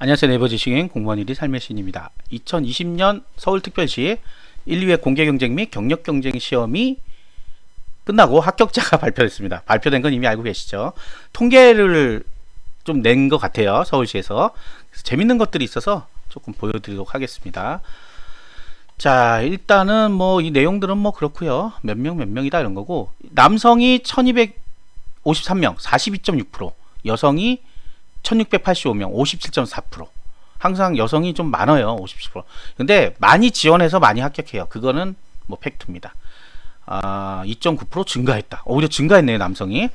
안녕하세요. 네이버 지식인 공무원 1위 삶의 시인입니다. 2020년 서울특별시 1, 2회 공개경쟁 및 경력경쟁 시험이 끝나고 합격자가 발표됐습니다. 발표된 건 이미 알고 계시죠. 통계를 좀 낸 것 같아요. 서울시에서. 그래서 재밌는 것들이 있어서 조금 보여드리도록 하겠습니다. 자, 일단은 뭐 이 내용들은 뭐 그렇고요. 몇 명이다 이런 거고, 남성이 1253명 42.6%, 여성이 1685명 57.4%. 항상 여성이 좀 많아요. 57%. 근데 많이 지원해서 많이 합격해요. 그거는 뭐 팩트입니다. 2.9% 증가했다. 오히려 증가했네요. 남성이.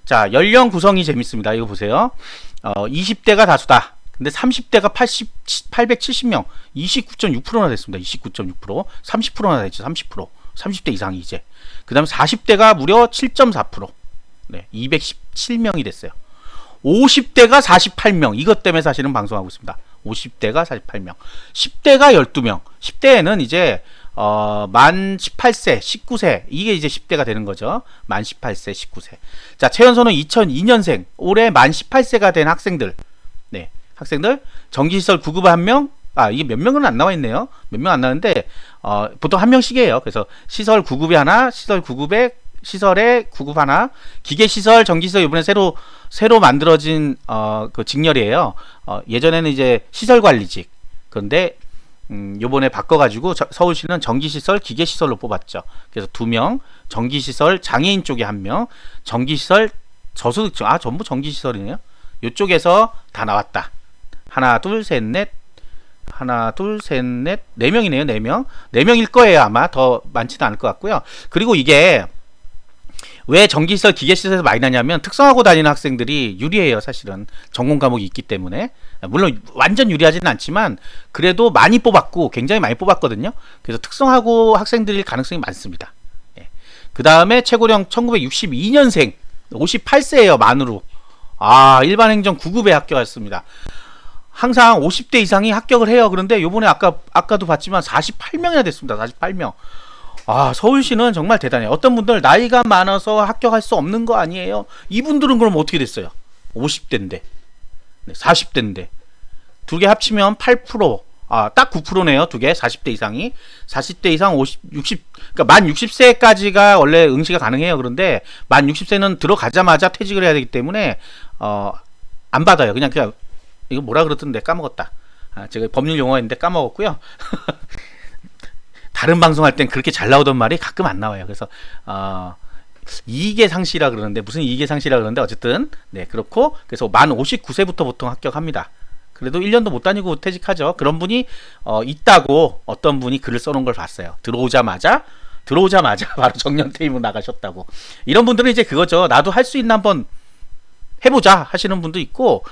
자, 연령 구성이 재밌습니다. 이거 보세요. 20대가 다수다. 근데 30대가 870명 29.6%나 됐습니다. 29.6%. 30%나 됐죠. 30%. 30대 이상이 이제. 그 다음에 40대가 무려 7.4%. 네, 217명이 됐어요. 50대가 48명. 이것 때문에 사실은 방송하고 있습니다. 50대가 48명. 10대가 12명. 10대에는 이제 만 18세, 19세. 이게 이제 10대가 되는 거죠. 만 18세, 19세. 자, 최연소는 2002년생. 올해 만 18세가 된 학생들. 네. 학생들. 전기시설 구급 1명. 이게 몇 명은 안 나와 있네요. 몇 명 안 나왔는데 보통 1명씩이에요. 그래서 시설 구급이 하나, 시설에 구급 하나, 기계시설, 전기시설 이번에 새로 만들어진 그 직렬이에요. 예전에는 이제 시설관리직. 그런데 요번에 바꿔가지고 서울시는 전기시설, 기계시설로 뽑았죠. 그래서 2명, 전기시설 장애인 쪽에 1명, 전기시설 저소득층, 전부 전기시설이네요. 요쪽에서 다 나왔다. 하나, 둘, 셋, 넷, 4명이네요. 4명. 4명일 거예요. 아마 더 많지는 않을 것 같고요. 그리고 이게 왜 전기시설, 기계시설에서 많이 나냐면 특성화고 다니는 학생들이 유리해요. 사실은 전공 과목이 있기 때문에. 물론 완전 유리하지는 않지만 그래도 많이 뽑았고 굉장히 많이 뽑았거든요. 그래서 특성화고 학생들일 가능성이 많습니다. 그 다음에 최고령 1962년생 58세예요. 만으로. 일반행정 9급에 합격했습니다. 항상 50대 이상이 합격을 해요. 그런데 요번에 아까도 봤지만 48명이나 됐습니다. 48명. 서울시는 정말 대단해요. 어떤 분들 나이가 많아서 합격할 수 없는 거 아니에요? 이분들은 그럼 어떻게 됐어요? 50대인데, 40대인데, 두 개 합치면 8%, 딱 9%네요. 두 개, 40대 이상이. 40대 이상 그러니까 만 60세까지가 원래 응시가 가능해요. 그런데 만 60세는 들어가자마자 퇴직을 해야 되기 때문에 안 받아요. 그냥 이거 뭐라 그러던데 까먹었다. 제가 법률 용어인데 까먹었고요. 다른 방송할 땐 그렇게 잘 나오던 말이 가끔 안 나와요. 그래서 이익의상시라 그러는데 무슨 이익의상시라 그러는데 어쨌든 네, 그렇고 그래서 만 59세부터 보통 합격합니다. 그래도 1년도 못 다니고 퇴직하죠. 그런 분이 있다고 어떤 분이 글을 써놓은 걸 봤어요. 들어오자마자 바로 정년퇴임으로 나가셨다고. 이런 분들은 이제 그거죠. 나도 할 수 있나 한번 해보자 하시는 분도 있고,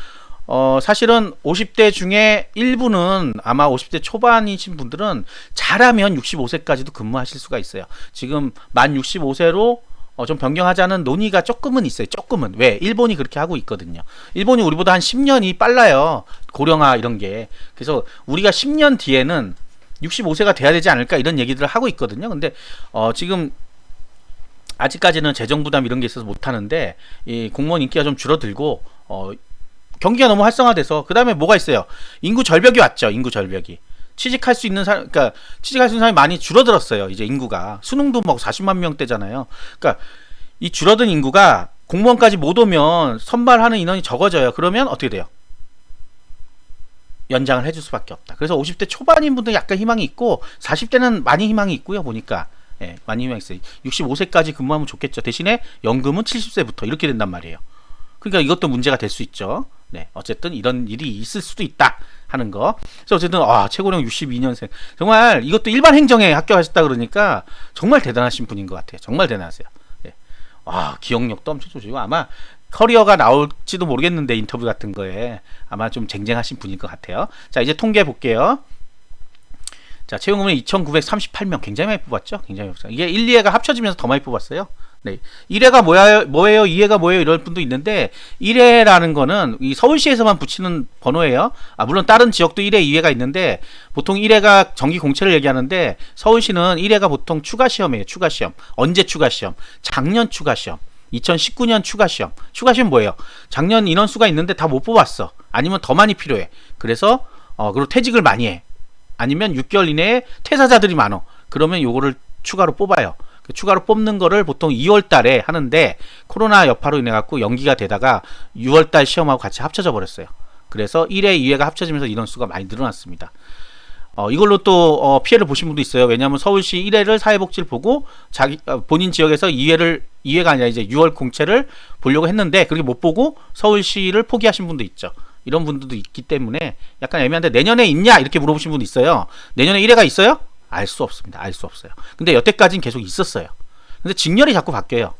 사실은 50대 중에 일부는 아마 50대 초반이신 분들은 잘하면 65세까지도 근무하실 수가 있어요. 지금 만 65세로 좀 변경하자는 논의가 조금은 있어요. 조금은. 왜? 일본이 그렇게 하고 있거든요. 일본이 우리보다 한 10년이 빨라요. 고령화 이런 게. 그래서 우리가 10년 뒤에는 65세가 돼야 되지 않을까 이런 얘기들을 하고 있거든요. 근데 지금 아직까지는 재정 부담 이런 게 있어서 못 하는데 이 공무원 인기가 좀 줄어들고 경기가 너무 활성화돼서 그 다음에 뭐가 있어요? 인구 절벽이 왔죠. 인구 절벽이. 취직할 수 있는 사람이 많이 줄어들었어요. 이제 인구가 수능도 막 40만 명대잖아요. 그러니까 이 줄어든 인구가 공무원까지 못 오면 선발하는 인원이 적어져요. 그러면 어떻게 돼요? 연장을 해줄 수밖에 없다. 그래서 50대 초반인 분들 약간 희망이 있고 40대는 많이 희망이 있고요. 보니까 많이 희망이 있어요. 65세까지 근무하면 좋겠죠. 대신에 연금은 70세부터 이렇게 된단 말이에요. 그러니까 이것도 문제가 될 수 있죠. 네, 어쨌든 이런 일이 있을 수도 있다 하는 거. 그래서 어쨌든 최고령 62년생 정말 이것도 일반 행정에 합격하셨다 그러니까 정말 대단하신 분인 것 같아요. 정말 대단하세요. 네. 기억력도 엄청 좋으시고 아마 커리어가 나올지도 모르겠는데 인터뷰 같은 거에 아마 좀 쟁쟁하신 분일 것 같아요. 자, 이제 통계 볼게요. 자, 채용은 2,938명 굉장히 많이 뽑았죠. 굉장히 많이 뽑았어요. 이게 1, 2회가 합쳐지면서 더 많이 뽑았어요. 네. 1회가 뭐예요? 2회가 뭐예요? 이럴 분도 있는데 1회라는 거는 이 서울시에서만 붙이는 번호예요. 물론 다른 지역도 1회, 2회가 있는데 보통 1회가 정기 공채를 얘기하는데 서울시는 1회가 보통 추가 시험이에요. 추가 시험. 언제 추가 시험? 작년 추가 시험. 2019년 추가 시험. 추가 시험 뭐예요? 작년 인원수가 있는데 다 못 뽑았어. 아니면 더 많이 필요해. 그래서 그리고 퇴직을 많이 해. 아니면 6개월 이내에 퇴사자들이 많어. 그러면 요거를 추가로 뽑아요. 추가로 뽑는 거를 보통 2월 달에 하는데 코로나 여파로 인해 갖고 연기가 되다가 6월 달 시험하고 같이 합쳐져 버렸어요. 그래서 1회, 2회가 합쳐지면서 인원수가 많이 늘어났습니다. 이걸로 또 피해를 보신 분도 있어요. 왜냐하면 서울시 1회를 사회복지를 보고 본인 지역에서 2회가 아니라 이제 6월 공채를 보려고 했는데 그렇게 못 보고 서울시를 포기하신 분도 있죠. 이런 분들도 있기 때문에 약간 애매한데 내년에 있냐 이렇게 물어보신 분도 있어요. 내년에 1회가 있어요? 알 수 없습니다. 알 수 없어요. 근데 여태까지는 계속 있었어요. 근데 직렬이 자꾸 바뀌어요.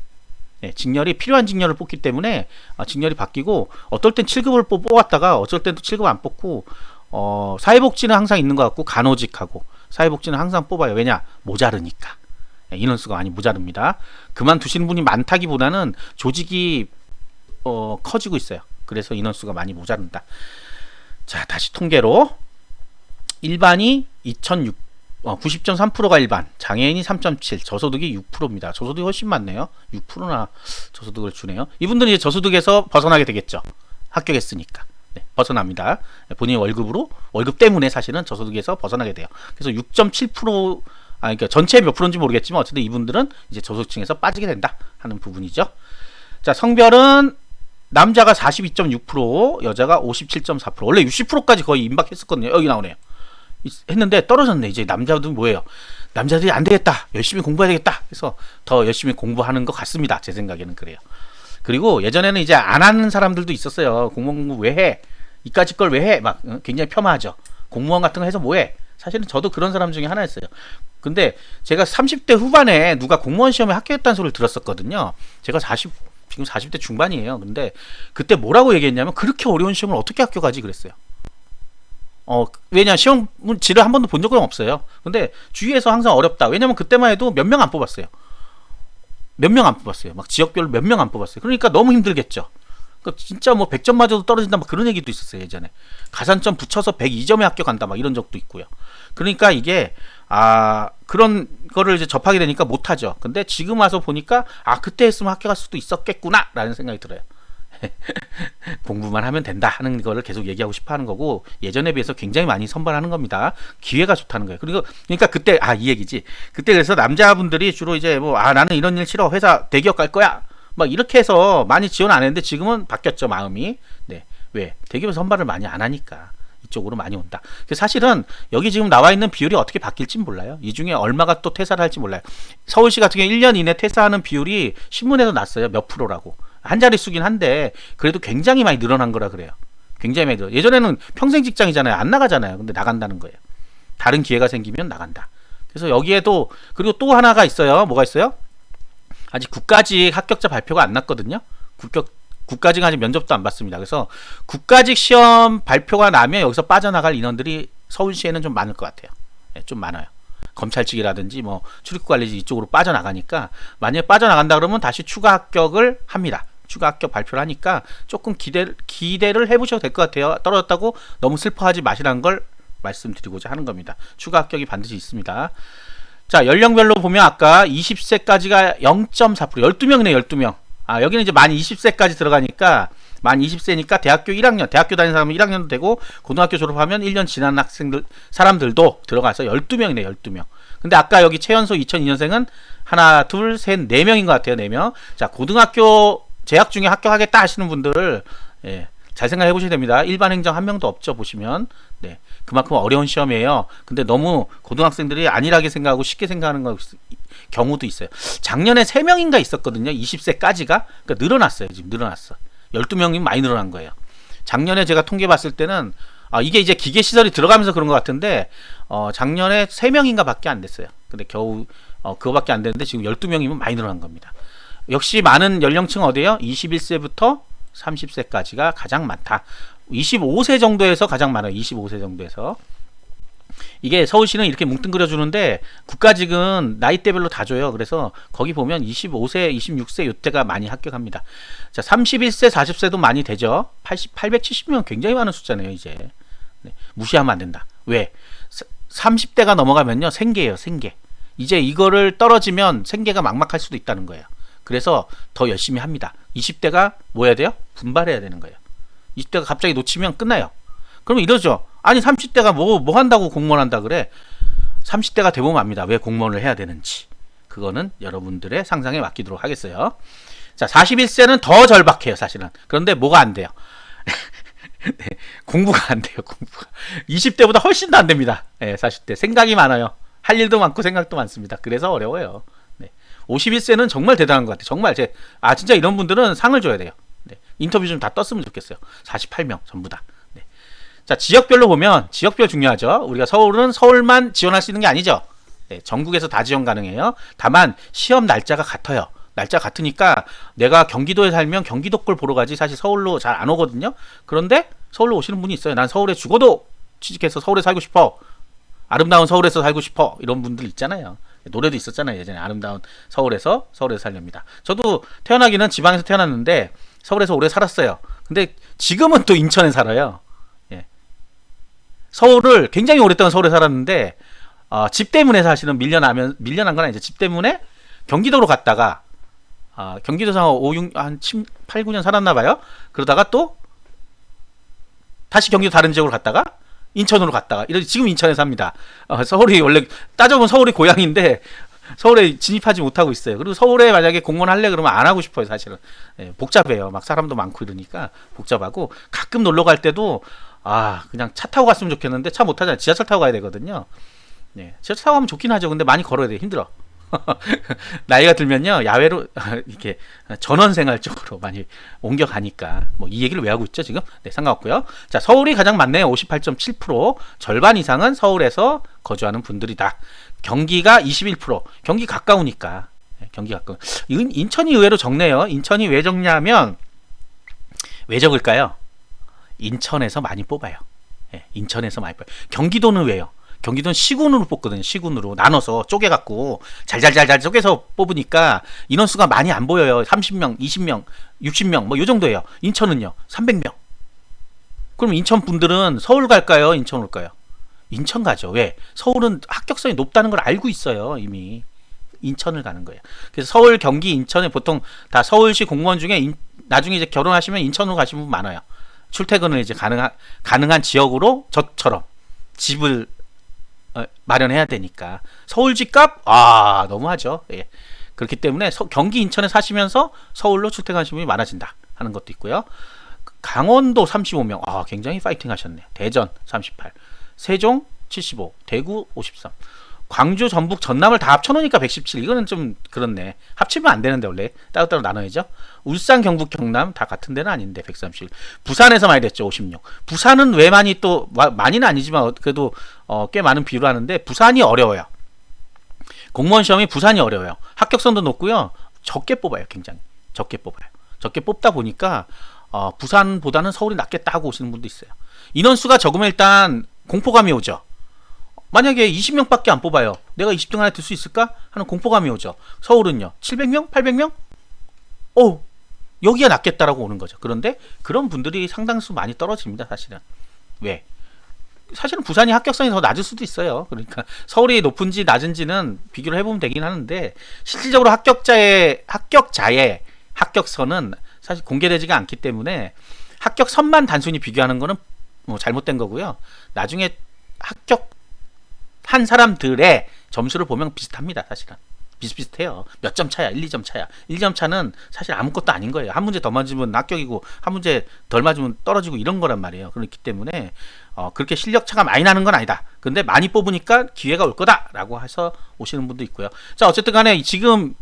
네, 직렬이 필요한 직렬을 뽑기 때문에 직렬이 바뀌고 어떨 땐 7급을 뽑았다가 어쩔 땐 또 7급 안 뽑고 사회복지는 항상 있는 것 같고 간호직하고 사회복지는 항상 뽑아요. 왜냐? 모자르니까. 네, 인원수가 많이 모자릅니다. 그만두시는 분이 많다기보다는 조직이 커지고 있어요. 그래서 인원수가 많이 모자른다. 자, 다시 통계로 일반이 90.3%가 일반, 장애인이 3.7, 저소득이 6%입니다. 저소득이 훨씬 많네요. 6%나 저소득을 주네요. 이분들은 이제 저소득에서 벗어나게 되겠죠. 합격했으니까. 네, 벗어납니다. 본인의 월급 때문에 사실은 저소득에서 벗어나게 돼요. 그래서 6.7%, 그러니까 전체 몇 프로인지 모르겠지만 어쨌든 이분들은 이제 저소득층에서 빠지게 된다 하는 부분이죠. 자, 성별은 남자가 42.6%, 여자가 57.4%. 원래 60%까지 거의 임박했었거든요. 여기 나오네요. 했는데 떨어졌네. 이제 남자들은 뭐예요? 남자들이 안 되겠다. 열심히 공부해야 되겠다. 그래서 더 열심히 공부하는 것 같습니다. 제 생각에는 그래요. 그리고 예전에는 이제 안 하는 사람들도 있었어요. 공무원 공부 왜 해? 이까짓 걸 왜 해? 막 굉장히 폄하하죠. 공무원 같은 거 해서 뭐 해? 사실은 저도 그런 사람 중에 하나였어요. 근데 제가 30대 후반에 누가 공무원 시험에 합격했다는 소리를 들었었거든요. 제가 지금 40대 중반이에요. 근데 그때 뭐라고 얘기했냐면 그렇게 어려운 시험을 어떻게 합격하지 그랬어요. 왜냐 시험지를 한 번도 본 적은 없어요. 근데 주위에서 항상 어렵다. 왜냐면 그때만 해도 몇 명 안 뽑았어요. 몇 명 안 뽑았어요. 막 지역별로 몇 명 안 뽑았어요. 그러니까 너무 힘들겠죠. 그러니까 진짜 뭐 100점 맞아도 떨어진다 막 그런 얘기도 있었어요. 예전에 가산점 붙여서 102점에 합격한다 막 이런 적도 있고요. 그러니까 이게 그런 거를 이제 접하게 되니까 못하죠. 근데 지금 와서 보니까 그때 했으면 합격할 수도 있었겠구나 라는 생각이 들어요. 공부만 하면 된다 하는 거를 계속 얘기하고 싶어 하는 거고 예전에 비해서 굉장히 많이 선발하는 겁니다. 기회가 좋다는 거예요. 그러니까 그때 이 얘기지. 그때 그래서 남자분들이 주로 이제 뭐 나는 이런 일 싫어. 회사 대기업 갈 거야. 막 이렇게 해서 많이 지원 안 했는데 지금은 바뀌었죠. 마음이. 네. 왜? 대기업 선발을 많이 안 하니까 이쪽으로 많이 온다. 사실은 여기 지금 나와 있는 비율이 어떻게 바뀔지 몰라요. 이 중에 얼마가 또 퇴사를 할지 몰라요. 서울시 같은 경우 1년 이내 퇴사하는 비율이 신문에도 났어요. 몇 프로라고. 한 자릿수긴 한데 그래도 굉장히 많이 늘어난 거라 그래요. 굉장히 많이 늘어. 예전에는 평생 직장이잖아요. 안 나가잖아요. 근데 나간다는 거예요. 다른 기회가 생기면 나간다. 그래서 여기에도 그리고 또 하나가 있어요. 뭐가 있어요? 아직 국가직 합격자 발표가 안 났거든요. 국가직 아직 면접도 안 봤습니다. 그래서 국가직 시험 발표가 나면 여기서 빠져나갈 인원들이 서울시에는 좀 많을 것 같아요. 네, 좀 많아요. 검찰직이라든지 뭐 출입구관리직 이쪽으로 빠져나가니까 만약에 빠져나간다 그러면 다시 추가 합격을 합니다. 추가 합격 발표를 하니까 조금 기대를 해보셔도 될 것 같아요. 떨어졌다고 너무 슬퍼하지 마시라는 걸 말씀드리고자 하는 겁니다. 추가 합격이 반드시 있습니다. 자, 연령별로 보면 아까 20세까지가 0.4%, 12명이네, 12명. 여기는 이제 만 20세까지 들어가니까 만 20세니까 대학교 1학년, 대학교 다니는 사람은 1학년도 되고 고등학교 졸업하면 1년 지난 사람들도 들어가서 12명이네, 12명. 근데 아까 여기 최연소 2002년생은 하나, 둘, 셋, 4명인 것 같아요, 4명. 자, 고등학교 재학 중에 합격하겠다 하시는 분들, 잘 생각해 보셔야 됩니다. 일반 행정 한 명도 없죠, 보시면. 네. 그만큼 어려운 시험이에요. 근데 너무 고등학생들이 안일하게 생각하고 쉽게 생각하는 경우도 있어요. 작년에 3명인가 있었거든요. 20세까지가. 그러니까 늘어났어요. 지금 늘어났어. 12명이면 많이 늘어난 거예요. 작년에 제가 통계 봤을 때는 이게 이제 기계시설이 들어가면서 그런 것 같은데 작년에 3명인가 밖에 안 됐어요. 근데 겨우 그거밖에 안 됐는데 지금 12명이면 많이 늘어난 겁니다. 역시 많은 연령층 어디에요? 21세부터 30세까지가 가장 많다. 25세 정도에서 가장 많아요. 25세 정도에서. 이게 서울시는 이렇게 뭉뚱그려 주는데 국가직은 나이대별로 다 줘요. 그래서 거기 보면 25세, 26세 이때가 많이 합격합니다. 자, 31세, 40세도 많이 되죠. 870명 굉장히 많은 숫자네요. 이제 무시하면 안 된다. 왜? 30대가 넘어가면요 생계예요. 생계. 이제 이거를 떨어지면 생계가 막막할 수도 있다는 거예요. 그래서 더 열심히 합니다. 20대가 뭐 해야 돼요? 분발해야 되는 거예요. 20대가 갑자기 놓치면 끝나요. 그러면 이러죠. 아니 30대가 뭐 한다고 공무원 한다 그래. 30대가 대보면 압니다. 왜 공무원을 해야 되는지. 그거는 여러분들의 상상에 맡기도록 하겠어요. 자, 41세는 더 절박해요, 사실은. 그런데 뭐가 안 돼요? 네, 공부가 안 돼요, 공부가. 20대보다 훨씬 더 안 됩니다. 네, 40대. 생각이 많아요. 할 일도 많고 생각도 많습니다. 그래서 어려워요. 네. 51세는 정말 대단한 것 같아요. 정말 진짜 이런 분들은 상을 줘야 돼요. 네. 인터뷰 좀 다 떴으면 좋겠어요. 48명 전부 다. 네. 자, 지역별로 보면 지역별 중요하죠. 우리가 서울은 서울만 지원할 수 있는 게 아니죠. 네, 전국에서 다 지원 가능해요. 다만 시험 날짜가 같아요. 날짜 같으니까 내가 경기도에 살면 경기도 걸 보러 가지 사실 서울로 잘 안 오거든요. 그런데 서울로 오시는 분이 있어요. 난 서울에 죽어도 취직해서 서울에 살고 싶어. 아름다운 서울에서 살고 싶어. 이런 분들 있잖아요. 노래도 있었잖아요. 예전에 아름다운 서울에서 살렵니다. 저도 태어나기는 지방에서 태어났는데 서울에서 오래 살았어요. 근데 지금은 또 인천에 살아요. 예. 서울을 굉장히 오랫동안 서울에 살았는데 집 때문에 사실은 밀려난 건 아니죠. 집 때문에 경기도로 갔다가 경기도에서 8, 9년 살았나 봐요. 그러다가 또 다시 경기도 다른 지역으로 갔다가 인천으로 갔다가 지금 인천에 삽니다. 서울이 원래 따져보면 서울이 고향인데 서울에 진입하지 못하고 있어요. 그리고 서울에 만약에 공무원 할래 그러면 안 하고 싶어요, 사실은. 예, 복잡해요. 막 사람도 많고 이러니까 복잡하고 가끔 놀러 갈 때도 그냥 차 타고 갔으면 좋겠는데 차 못 타잖아요. 지하철 타고 가야 되거든요. 네, 지하철 타고 가면 좋긴 하죠. 근데 많이 걸어야 돼요. 힘들어. 나이가 들면요 야외로 이렇게 전원생활 쪽으로 많이 옮겨가니까 뭐 이 얘기를 왜 하고 있죠 지금? 네, 상관없고요. 자, 서울이 가장 많네요. 58.7%. 절반 이상은 서울에서 거주하는 분들이다. 경기가 21%. 경기 가까우니까. 네, 경기 가까운. 인천이 의외로 적네요. 인천이 왜 적냐면 왜 적을까요? 인천에서 많이 뽑아요. 네, 인천에서 많이 뽑아요. 경기도는 왜요? 경기도는 시군으로 뽑거든요. 시군으로 나눠서 쪼개갖고 잘 쪼개서 뽑으니까 인원수가 많이 안 보여요. 30명, 20명, 60명 뭐 요 정도예요. 인천은요 300명. 그럼 인천 분들은 서울 갈까요? 인천 올까요? 인천 가죠. 왜? 서울은 합격성이 높다는 걸 알고 있어요. 이미 인천을 가는 거예요. 그래서 서울, 경기, 인천에 보통 다 서울시 공무원 중에 나중에 이제 결혼하시면 인천으로 가시는 분 많아요. 출퇴근을 이제 가능한 지역으로 저처럼 집을 마련해야 되니까 서울 집값 너무하죠. 예. 그렇기 때문에 경기 인천에 사시면서 서울로 출퇴근하시는 분이 많아진다 하는 것도 있고요. 강원도 35명 굉장히 파이팅 하셨네요. 대전 38, 세종 75, 대구 53, 광주, 전북, 전남을 다 합쳐놓으니까 117. 이거는 좀 그렇네. 합치면 안 되는데 원래 따로따로 나눠야죠. 울산, 경북, 경남 다 같은 데는 아닌데 131. 부산에서 많이 됐죠. 56. 부산은 왜 많이는 아니지만 그래도 꽤 많은 비율을 하는데 부산이 어려워요. 공무원 시험이 부산이 어려워요. 합격성도 높고요. 적게 뽑아요. 굉장히 적게 뽑아요. 적게 뽑다 보니까 부산보다는 서울이 낫겠다 하고 오시는 분도 있어요. 인원수가 적으면 일단 공포감이 오죠. 만약에 20명밖에 안 뽑아요. 내가 20등 안에 들 수 있을까? 하는 공포감이 오죠. 서울은요. 700명? 800명? 여기가 낫겠다라고 오는 거죠. 그런데 그런 분들이 상당수 많이 떨어집니다. 사실은. 왜? 사실은 부산이 합격성이 더 낮을 수도 있어요. 그러니까 서울이 높은지 낮은지는 비교를 해보면 되긴 하는데 실질적으로 합격자의 합격선은 사실 공개되지가 않기 때문에 합격선만 단순히 비교하는 거는 뭐 잘못된 거고요. 나중에 합격한 사람들의 점수를 보면 비슷합니다. 사실은. 비슷비슷해요. 몇 점 차야? 1, 2점 차야. 1점 차는 사실 아무것도 아닌 거예요. 한 문제 더 맞으면 합격이고 한 문제 덜 맞으면 떨어지고 이런 거란 말이에요. 그렇기 때문에 그렇게 실력 차가 많이 나는 건 아니다. 근데 많이 뽑으니까 기회가 올 거다라고 해서 오시는 분도 있고요. 자, 어쨌든 간에 지금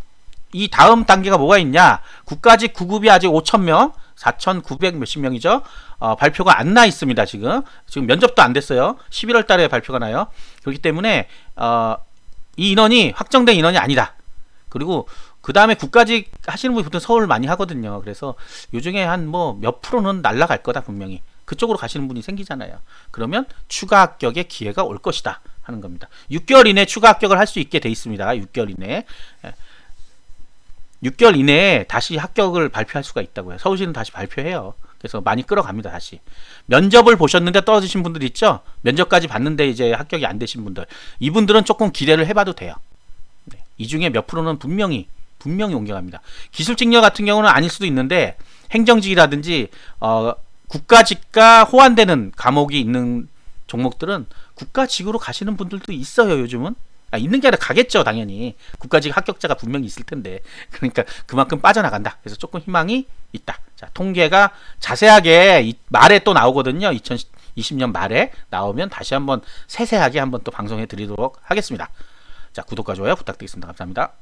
이 다음 단계가 뭐가 있냐? 국가직 9급이 아직 5,000명, 4,900 몇십 명이죠. 발표가 안 나 있습니다. 지금 면접도 안 됐어요. 11월 달에 발표가 나요. 그렇기 때문에 이 인원이 확정된 인원이 아니다. 그리고 그 다음에 국가직 하시는 분이 보통 서울 많이 하거든요. 그래서 요중에 한 몇 프로는 날라갈 거다 분명히. 그쪽으로 가시는 분이 생기잖아요. 그러면 추가 합격의 기회가 올 것이다 하는 겁니다. 6개월 이내에 추가 합격을 할 수 있게 돼 있습니다. 6개월 이내에. 6개월 이내에 다시 합격을 발표할 수가 있다고요. 서울시는 다시 발표해요. 그래서 많이 끌어갑니다. 다시. 면접을 보셨는데 떨어지신 분들 있죠? 면접까지 봤는데 이제 합격이 안 되신 분들. 이분들은 조금 기대를 해봐도 돼요. 네. 이 중에 몇 프로는 분명히 분명히 옮겨갑니다. 기술직렬 같은 경우는 아닐 수도 있는데 행정직이라든지 국가직과 호환되는 과목이 있는 종목들은 국가직으로 가시는 분들도 있어요. 요즘은. 있는 게 아니라 가겠죠. 당연히. 국가직 합격자가 분명히 있을 텐데. 그러니까 그만큼 빠져나간다. 그래서 조금 희망이 있다. 자, 통계가 자세하게 말에 또 나오거든요. 2020년 말에 나오면 다시 한번 세세하게 한번 또 방송해 드리도록 하겠습니다. 자, 구독과 좋아요 부탁드리겠습니다. 감사합니다.